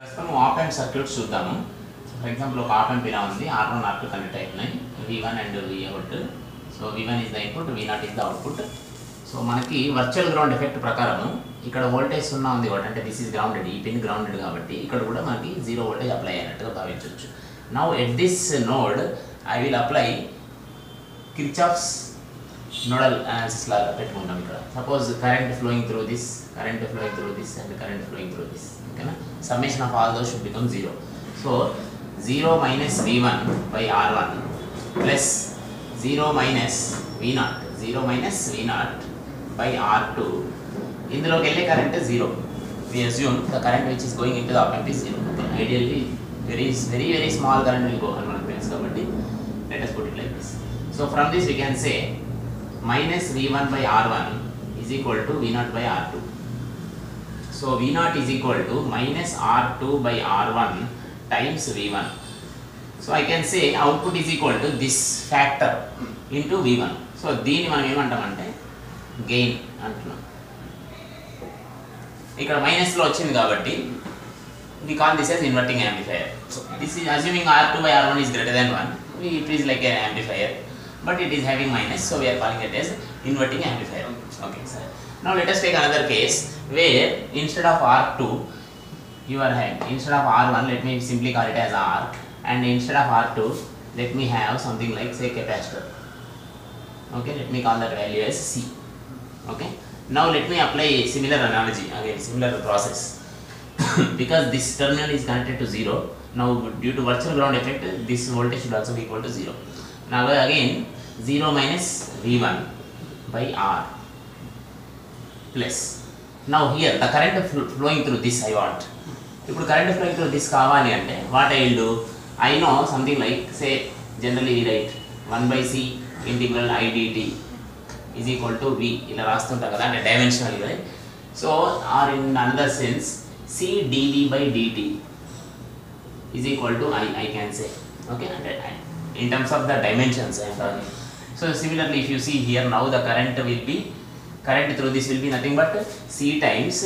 ప్రస్తుతం OpAmp circuits చూద్దాము. For example ఒక OpAmp ఇలా ఉంది, R1 R2 కనెక్ట్ అయినాయి, V1 and Vout. So V1 is the input, V0 is the output. So మనకి వర్చువల్ గ్రౌండ్ ఎఫెక్ట్ ప్రకారం ఇక్కడ వోల్టేజ్ 0 ఉంది కాబట్టి, అంటే దిస్ ఇస్ గ్రౌండెడ్, ఈ పిన్ గ్రౌండెడ్ కాబట్టి ఇక్కడ కూడా మనకి 0 వోల్టేజ్ అప్లై అయినట్టుగా భావించవచ్చు. Now at this node I will apply Kirchhoff's nodal analysis లాగా పెట్టుకుంటాం. ఇక్కడ suppose current flowing through this, current flowing through this and current flowing through this, ఓకేనా. Summation of all those should become 0. So 0 minus V1 by R1 plus 0 minus V0, 0 minus V0 by R2. ఇందులోకి వెళ్ళే current 0. We assume the current which is going into the OpAmp is 0. Okay. Ideally very small current will go on one place కాబట్టి let us put it like this. So from this we can say minus V1 by R1 is equal to V0 by R2. So V0 is equal to minus R2 by R1 times V1. So I can say output is equal to this factor into V1. So దీన్ని మనం ఏమంటామంటే gain అంటున్నాం. ఇక్కడ minus లో వచ్చింది కాబట్టి we call this as inverting amplifier. So this is assuming R2 by R1 is greater than 1. It is like an amplifier, but it is having minus, so we are calling it as inverting amplifier. Okay, sir. Now let us take another case where instead of R2 you are having, instead of R1 let me simply call it as R, and instead of R2 let me have something like say capacitor. Okay, let me call that value as C. Okay, now let me apply a similar analogy, again similar process. Because this terminal is connected to 0, now due to virtual ground effect this voltage should also be equal to 0. Now again 0 minus V1 by R plus, now here the current flowing through this I want. ఇప్పుడు current flowing through this కావాలి అంటే what I will do, I know something like say generally we write 1 by C integral I dt is equal to V, ఇలా రాస్తుంటాం కదా, అంటే dimensional గా. So or in another sense C dV by dt is equal to I can say, okay, in terms of the dimensions I am talking. So similarly if you see here, now the current through this will be nothing but C times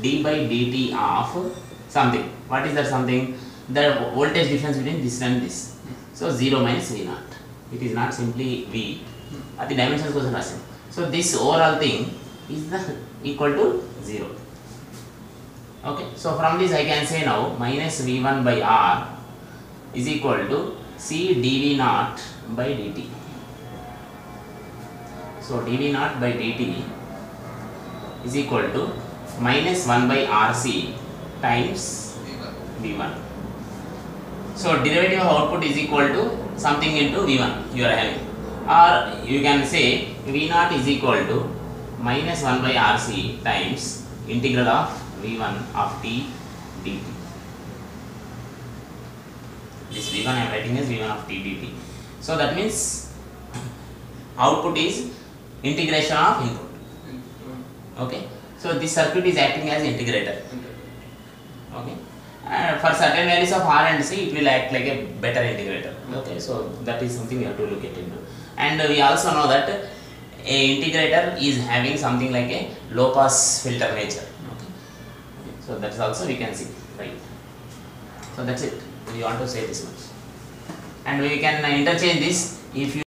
d by dt of something. What is that something? The voltage difference between this and this. So 0 minus V0. It is not simply V. At the dimensions కోసం రాసాం. So this overall thing is the equal to 0. Okay. So from this I can say now minus V1 by R is equal to C dV0 by dt. So dV0 by dt is equal to minus 1 by RC times V1. So derivative of output is equal to something into V1 you are having, or you can say V0 is equal to minus 1 by RC times integral of V1 of t dt. This V1 I am writing as V1 of t dt. So that means output is integration of input. Okay. So this circuit is acting as integrator. Okay. And for certain values of R and C it will act like a better integrator. Okay. So that is something we have to look at into. And we also know that a integrator is having something like a low pass filter nature. Okay. So that is also we can see, right? So that's it. We want to say this much, and we can interchange this if you